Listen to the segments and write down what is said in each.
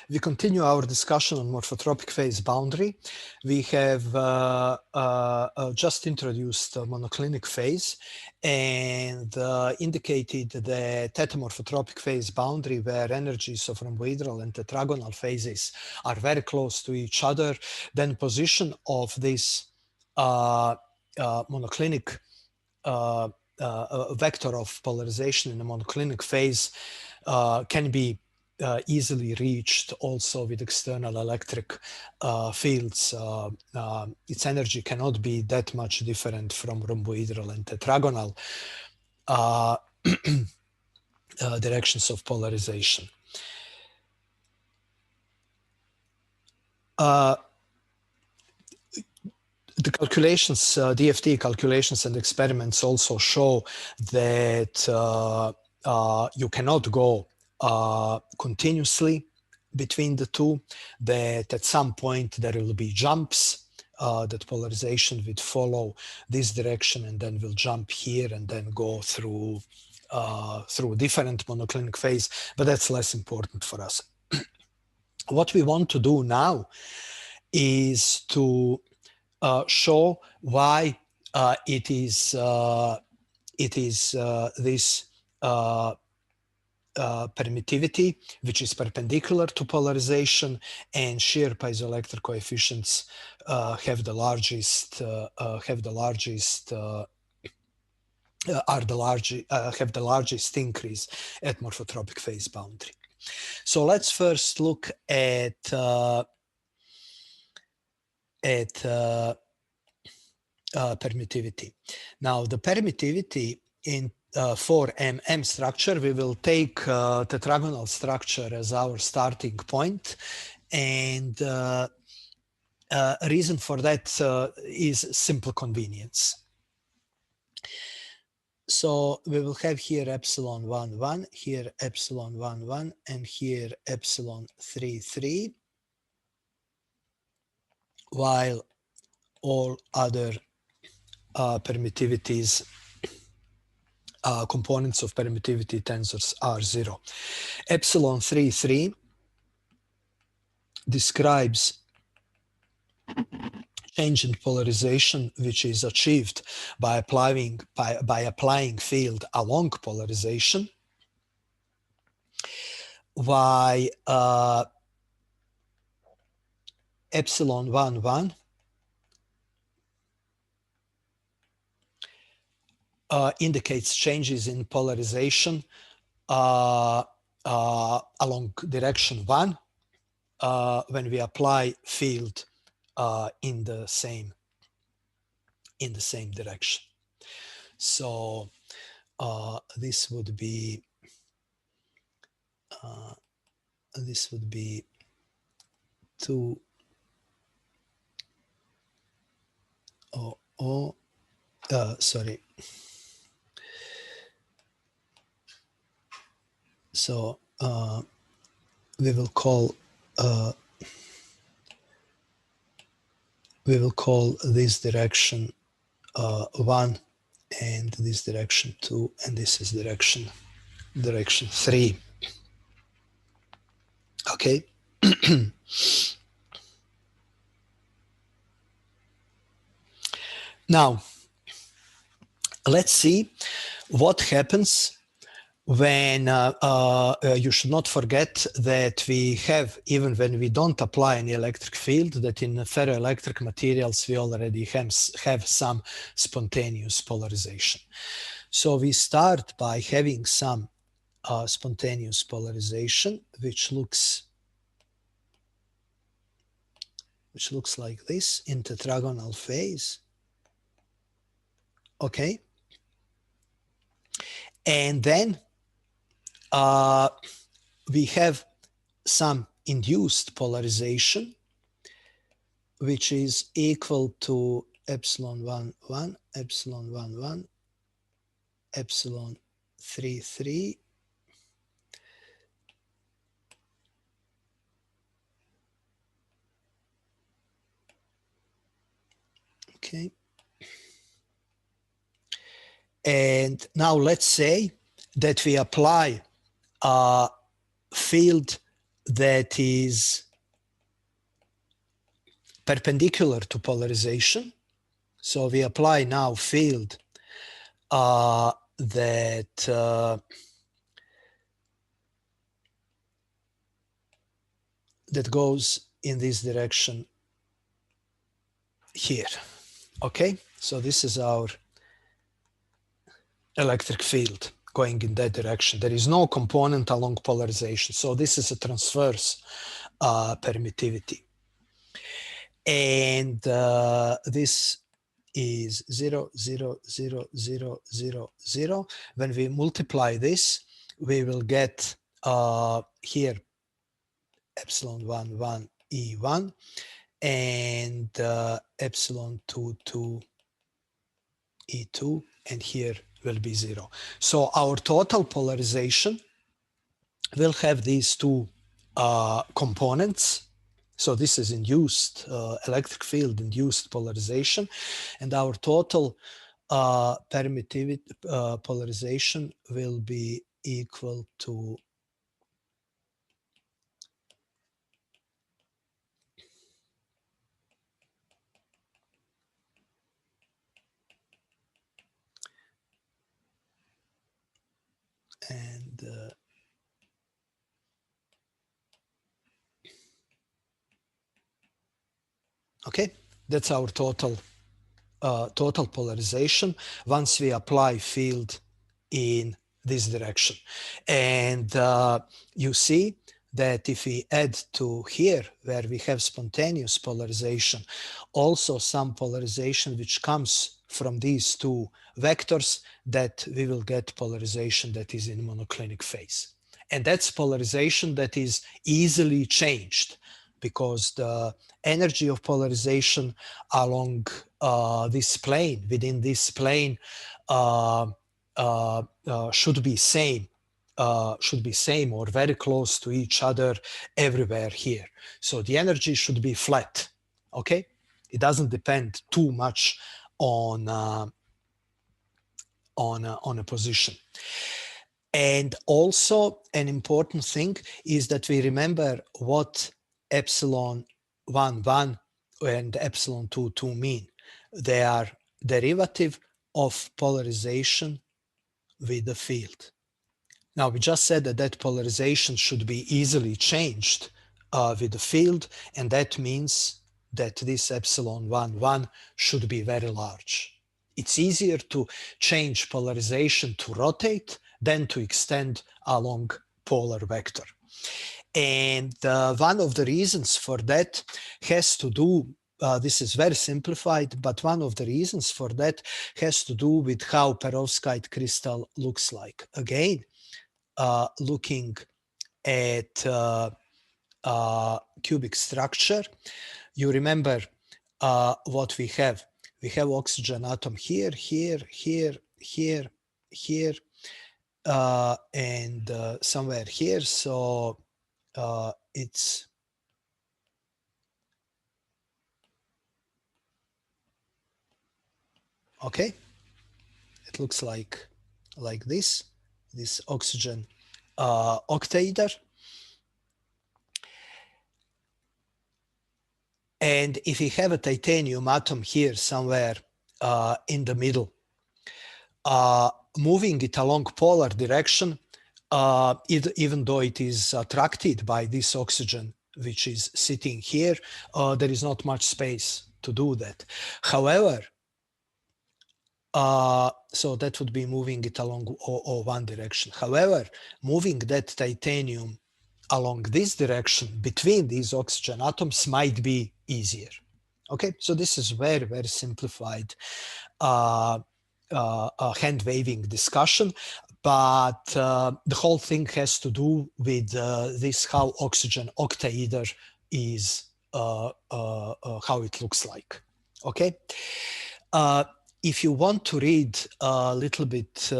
We continue our discussion on morphotropic phase boundary. We have just introduced monoclinic phase and indicated the theta-morphotropic phase boundary where energies of rhomboedral and tetragonal phases are very close to each other. Then position of this monoclinic vector of polarization in the monoclinic phase can be easily reached also with external electric fields. Its energy cannot be that much different from rhomboedral and tetragonal directions of polarization. The calculations, DFT calculations and experiments also show that you cannot go continuously between the two, that at some point there will be jumps, that polarization would follow this direction and then will jump here and then go through different monoclinic phase, but that's less important for us. What we want to do now is to show why it is this permittivity, which is perpendicular to polarization, and shear piezoelectric coefficients have the largest increase at morphotropic phase boundary. So let's first look at permittivity. Now the permittivity in for MM structure, we will take tetragonal structure as our starting point, and reason for that is simple convenience. So we will have here epsilon 1, 1, here epsilon 1, 1, and here epsilon 3, 3, while all other permittivities, components of permittivity tensors are 0. Epsilon 3, 3 describes change in polarization which is achieved by applying field along polarization, while epsilon 1, 1 indicates changes in polarization along direction 1 when we apply field in the same direction. So this would be 2 sorry. So we will call this direction 1, and this direction 2, and this is direction 3. Okay. Now let's see what happens when you should not forget that we have, even when we don't apply any electric field, that in ferroelectric materials we already have some spontaneous polarization. So we start by having some spontaneous polarization, which looks like this in tetragonal phase. Okay. And then we have some induced polarization, which is equal to epsilon 1, 1, epsilon 1, 1, epsilon 3, 3, okay. And now let's say that we apply a field that is perpendicular to polarization. So we apply now field that goes in this direction here. Okay, so this is our electric field going in that direction. There is no component along polarization. So this is a transverse permittivity. And this is 0, 0, 0, 0, 0, 0. When we multiply this, we will get here epsilon 1, 1, E1, and epsilon 2, 2, E2, and here will be 0. So our total polarization will have these two components. So this is induced electric field induced polarization, and our total permittivity polarization will be equal to okay, that's our total polarization once we apply field in this direction. And you see that if we add to here where we have spontaneous polarization, also some polarization which comes from these two vectors, that we will get polarization that is in monoclinic phase. And that's polarization that is easily changed, because the energy of polarization along this plane, within this plane, should be same or very close to each other everywhere here. So the energy should be flat. Okay, it doesn't depend too much on a position. And also an important thing is that we remember what epsilon 1, 1 and epsilon 2, 2 mean. They are derivative of polarization with the field. Now, we just said that polarization should be easily changed with the field, and that means that this epsilon 1, 1 should be very large. It's easier to change polarization to rotate than to extend along polar vector. And one of the reasons for that has to do, this is very simplified, but one of the reasons for that has to do with how perovskite crystal looks like. Again, looking at cubic structure, you remember what we have. We have oxygen atom here, here, here, here, here, and somewhere here. So it's okay. It looks like this oxygen octaeder. And if we have a titanium atom here somewhere in the middle, moving it along polar direction, even though it is attracted by this oxygen which is sitting here, there is not much space to do that. However, so that would be moving it along one direction. However, moving that titanium along this direction between these oxygen atoms might be easier. Okay, so this is very, very simplified hand-waving discussion, but the whole thing has to do with this, how oxygen octaeder is, how it looks like. Okay. If you want to read a little bit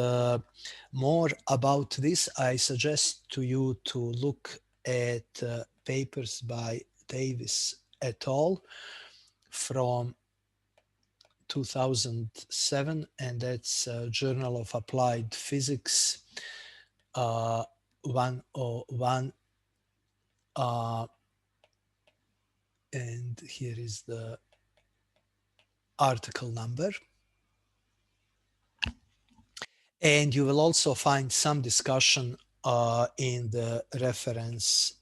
more about this, I suggest to you to look at papers by Davis et al. From 2007, and that's Journal of Applied Physics 101 and here is the article number. And you will also find some discussion in the reference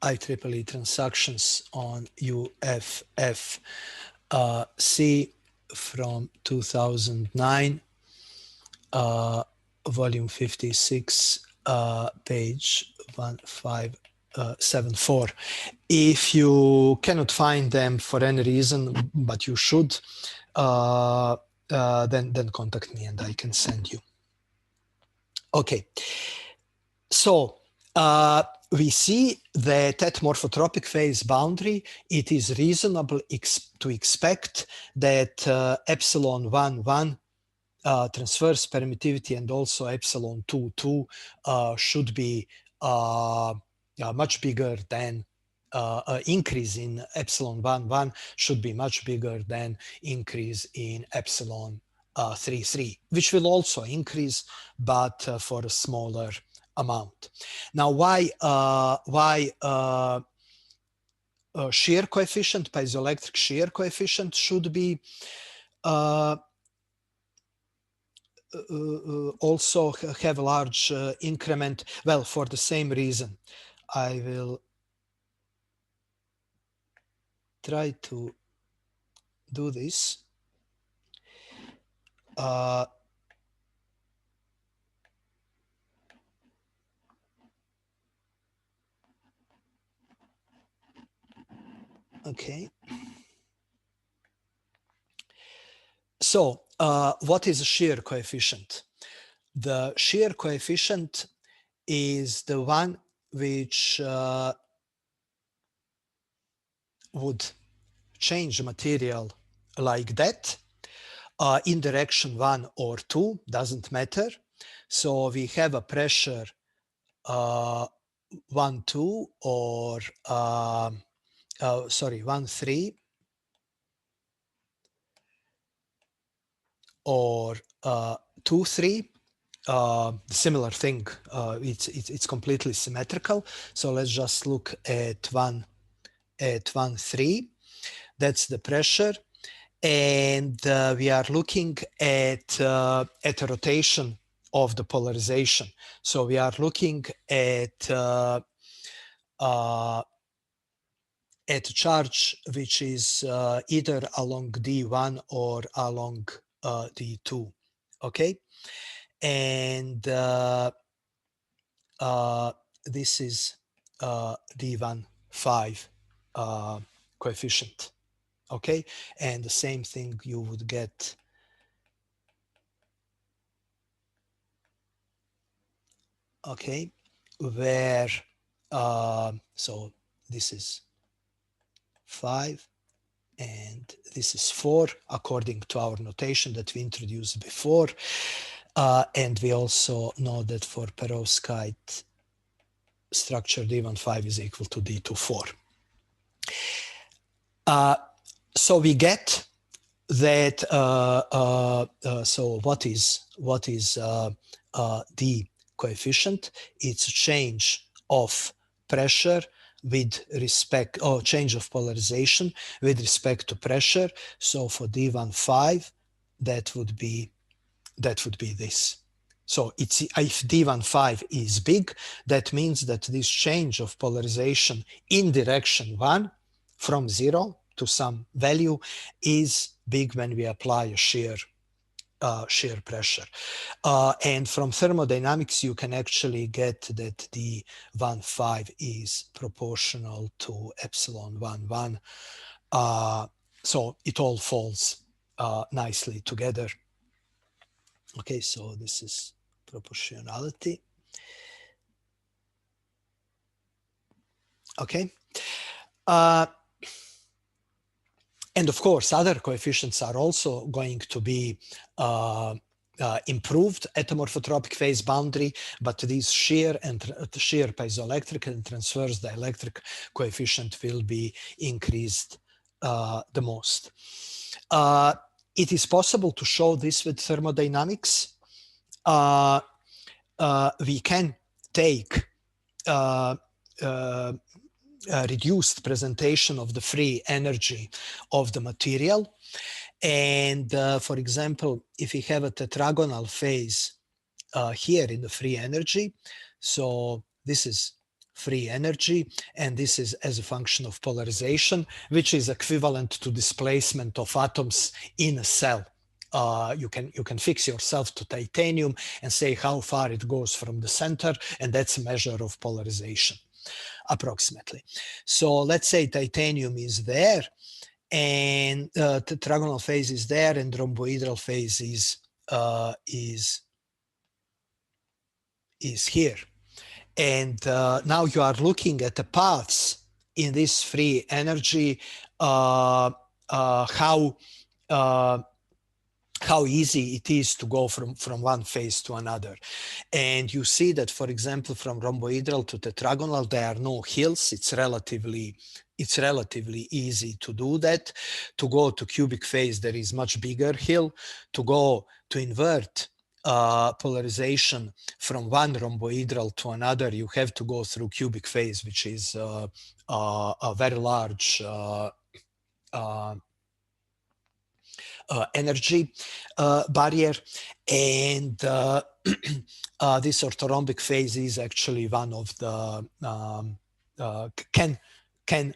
IEEE transactions on UFFC from 2009, volume 56, page 1574. If you cannot find them for any reason, but you should, then contact me and I can send you. Okay, so we see that at morphotropic phase boundary, it is reasonable to expect that epsilon 1 transverse permittivity and also epsilon 2 should be much bigger than increase in epsilon 1 should be much bigger than increase in epsilon 3, which will also increase, but for a smaller amount. Now, why shear coefficient, piezoelectric shear coefficient should be also have a large increment? Well, for the same reason. I will try to do this. Okay. So what is a shear coefficient? The shear coefficient is the one which would change material like that in direction 1 or 2, doesn't matter. So we have a pressure 1, 2 or sorry, 1, 3 or 2, 3. Similar thing, it's completely symmetrical. So let's just look at 1, 3. That's the pressure, and we are looking at a rotation of the polarization. So we are looking at charge which is either along D1 or along D2. Okay, and this is D1 5 coefficient. Okay, and the same thing you would get okay, where so this is 5 and this is 4 according to our notation that we introduced before, and we also know that for perovskite structure D1 5 is equal to D2 4. So we get that. So what is the coefficient? It's a change of pressure with respect, or change of polarization with respect to pressure. So for D1 5, that would be this. So it's, if D1 5 is big, that means that this change of polarization in direction 1 from 0 to some value is big when we apply a shear pressure. And from thermodynamics, you can actually get that D1 5 is proportional to epsilon 1. So it all falls nicely together. Okay, so this is proportionality. Okay. And of course, other coefficients are also going to be improved at the morphotropic phase boundary, but these shear and shear piezoelectric and transverse dielectric coefficient will be increased the most. it is possible to show this with thermodynamics. We can take reduced presentation of the free energy of the material. And for example, if we have a tetragonal phase here in the free energy, so this is free energy, and this is as a function of polarization, which is equivalent to displacement of atoms in a cell. You can fix yourself to titanium and say how far it goes from the center, and that's a measure of polarization, approximately. So let's say titanium is there, and tetragonal phase is there, and rhomboidal phase is here. And now you are looking at the paths in this free energy, how easy it is to go from one phase to another. And you see that, for example, from rhomboidal to tetragonal, there are no hills. It's relatively easy to do that. To go to cubic phase, there is much bigger hill. To go to invert polarization from one rhomboidal to another, you have to go through cubic phase, which is a very large energy barrier. And this orthorhombic phase is actually one of the can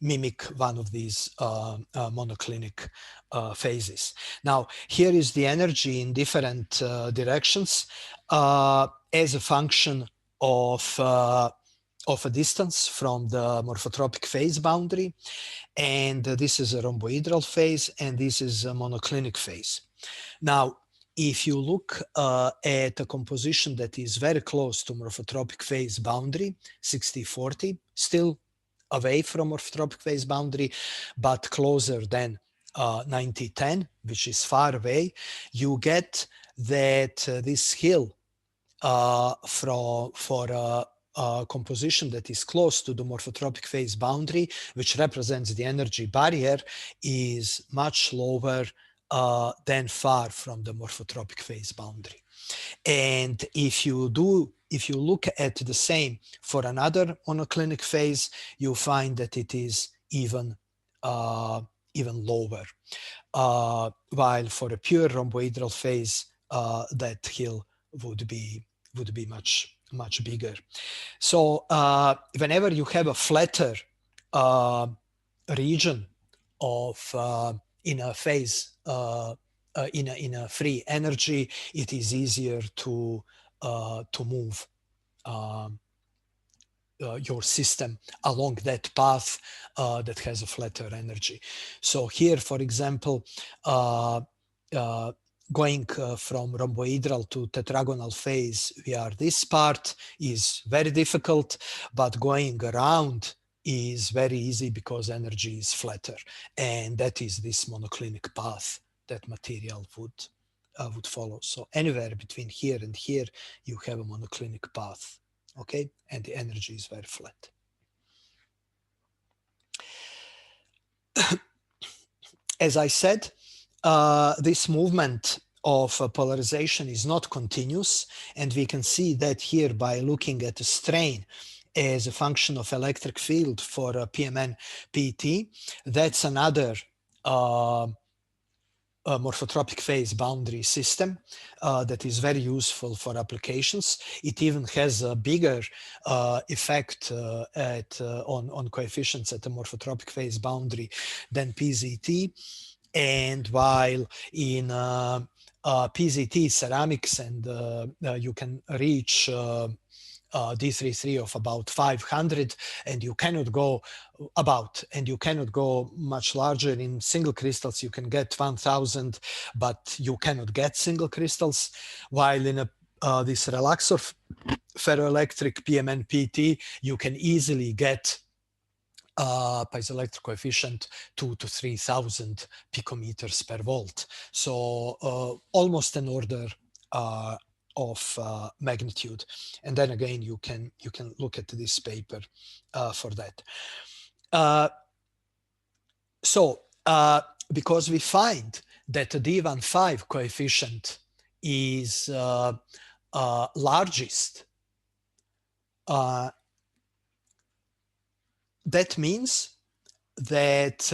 mimic one of these monoclinic phases. Now, here is the energy in different directions as a function of a distance from the morphotropic phase boundary. And this is a rhomboidal phase, and this is a monoclinic phase. Now, if you look at a composition that is very close to morphotropic phase boundary, 60-40, still away from morphotropic phase boundary, but closer than 90-10, which is far away, you get that this hill for a composition that is close to the morphotropic phase boundary, which represents the energy barrier, is much lower than far from the morphotropic phase boundary. And if you look at the same for another monoclinic phase, you find that it is even lower. While for a pure rhomboidal phase, that hill would be much bigger. So whenever you have a flatter region of in a phase in a free energy, it is easier to move your system along that path that has a flatter energy. So here, for example, going from rhomboidal to tetragonal phase, this part is very difficult, but going around is very easy because energy is flatter. And that is this monoclinic path that material would follow. So anywhere between here and here, you have a monoclinic path, okay? And the energy is very flat. As I said, this movement of polarization is not continuous, and we can see that here by looking at the strain as a function of electric field for PMN PT. That's another morphotropic phase boundary system that is very useful for applications. It even has a bigger effect on coefficients at the morphotropic phase boundary than PZT. And while in PZT ceramics, and you can reach D33 of about 500, and you cannot go much larger. In single crystals you can get 1000, but you cannot get single crystals, while in this Relaxor ferroelectric PMN PT you can easily get piezoelectric coefficient 2,000 to 3,000 picometers per volt. So almost an order of magnitude. And then again, you can look at this paper for that. So because we find that the D15 coefficient is largest, that means that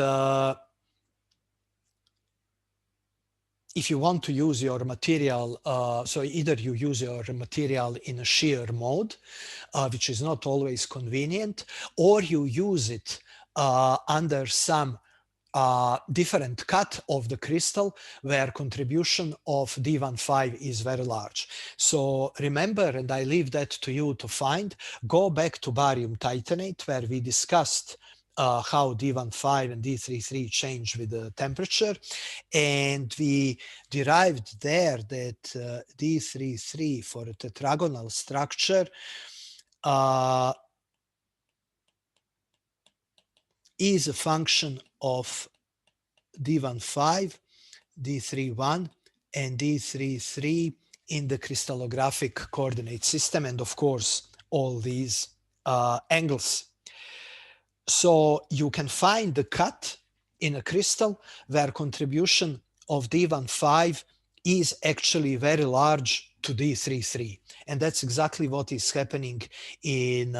if you want to use your material, so either you use your material in a shear mode, which is not always convenient, or you use it under some different cut of the crystal where contribution of D15 is very large. So remember, and I leave that to you to find, go back to barium titanate where we discussed how D15 and D33 change with the temperature, and we derived there that D33 for a tetragonal structure is a function of D15, D31, and D33 in the crystallographic coordinate system, and of course all these angles. So you can find the cut in a crystal where contribution of D15 is actually very large to D33, and that's exactly what is happening in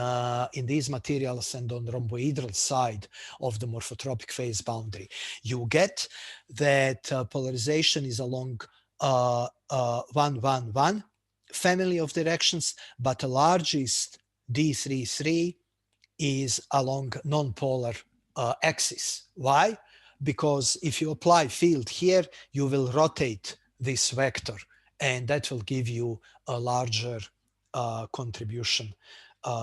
these materials and on the rhomboedral side of the morphotropic phase boundary. You get that polarization is along 1, 1, 1 family of directions, but the largest D33 is along non-polar axis. Why? Because if you apply field here, you will rotate this vector, and that will give you a larger contribution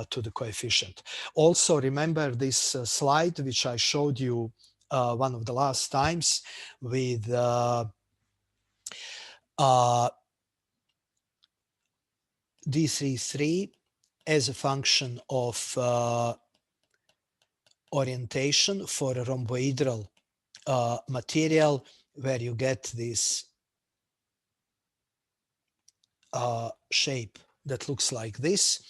to the coefficient. Also, remember this slide which I showed you one of the last times with D33 as a function of orientation for a rhomboedral material, where you get this shape that looks like this.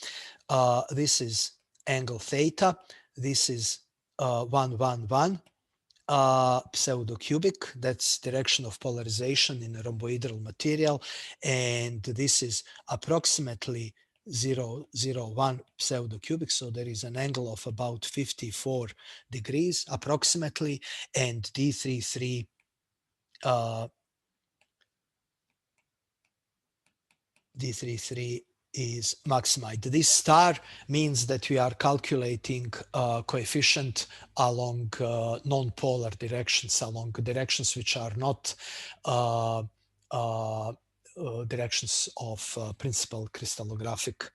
This is angle theta. This is 1, 1, 1 pseudo-cubic. That's direction of polarization in a rhomboedral material. And this is approximately 0, 0, 1 pseudo-cubic. So there is an angle of about 54 degrees approximately. And D33 D33 is maximized. This star means that we are calculating coefficient along non-polar directions, along directions which are not directions of principal crystallographic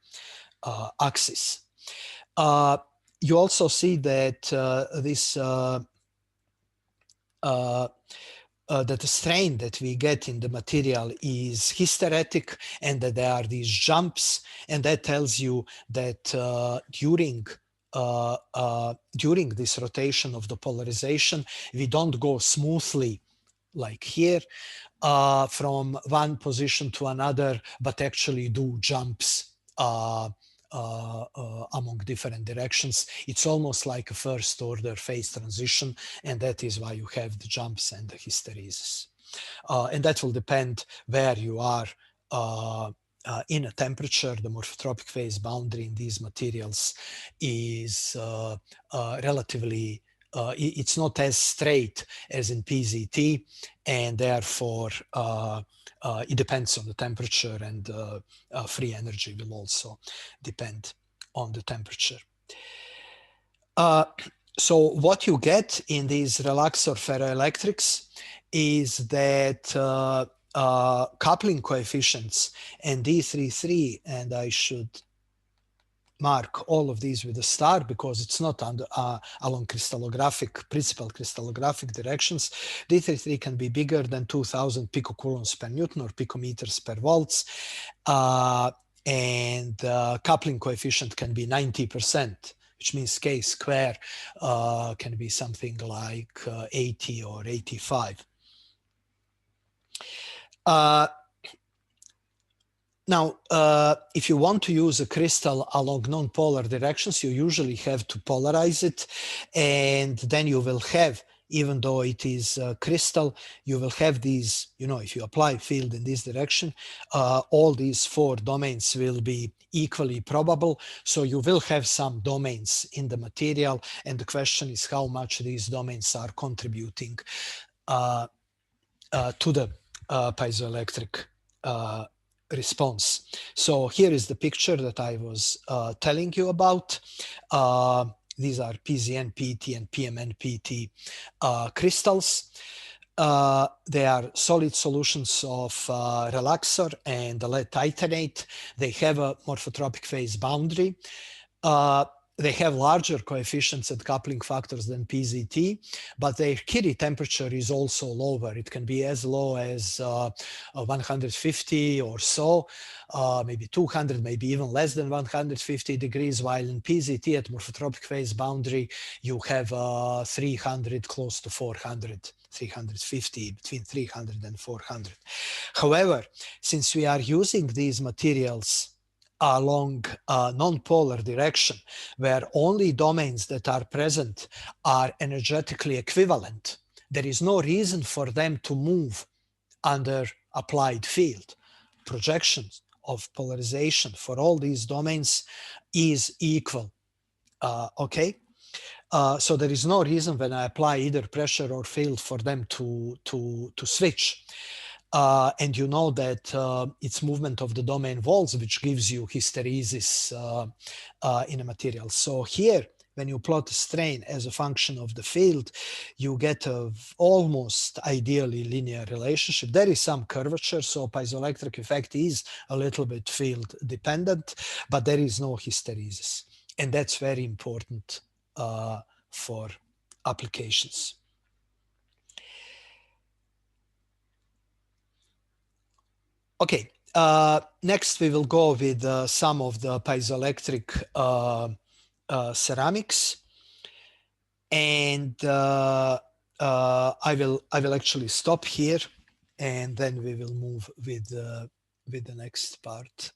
axis. You also see that that the strain that we get in the material is hysteretic, and that there are these jumps, and that tells you that during this rotation of the polarization, we don't go smoothly like here from one position to another, but actually do jumps among different directions. It's almost like a first order phase transition, and that is why you have the jumps and the hysteresis. And that will depend where you are in a temperature. The morphotropic phase boundary in these materials is relatively it's not as straight as in PZT, and therefore it depends on the temperature, and free energy will also depend on the temperature. So what you get in these Relaxor ferroelectrics is that coupling coefficients and D33, and I should mark all of these with a star because it's not under, along principal crystallographic directions. D33 can be bigger than 2000 picocoulombs per Newton or picometers per volts, and coupling coefficient can be 90%, which means K square can be something like 80 or 85. Now, if you want to use a crystal along non-polar directions, you usually have to polarize it, and then you will have even though it is crystal, you will have these, if you apply field in this direction, all these 4 domains will be equally probable. So you will have some domains in the material, and the question is how much these domains are contributing to the piezoelectric response. So here is the picture that I was telling you about. These are PZN, PT, and PMN, PT crystals. They are solid solutions of Relaxor and lead titanate. They have a morphotropic phase boundary. They have larger coefficients and coupling factors than PZT, but their Curie temperature is also lower. It can be as low as 150 or so, maybe 200, maybe even less than 150 degrees, while in PZT at morphotropic phase boundary, you have 300, close to 400, 350, between 300 and 400. However, since we are using these materials along a non-polar direction, where only domains that are present are energetically equivalent, there is no reason for them to move under applied field. Projections of polarization for all these domains is equal. Okay? So there is no reason when I apply either pressure or field for them to switch. And you know that it's movement of the domain walls which gives you hysteresis in a material. So here, when you plot strain as a function of the field, you get a almost ideally linear relationship. There is some curvature, so piezoelectric effect is a little bit field dependent, but there is no hysteresis. And that's very important for applications. Okay, next we will go with some of the piezoelectric ceramics, and I will actually stop here, and then we will move with the next part.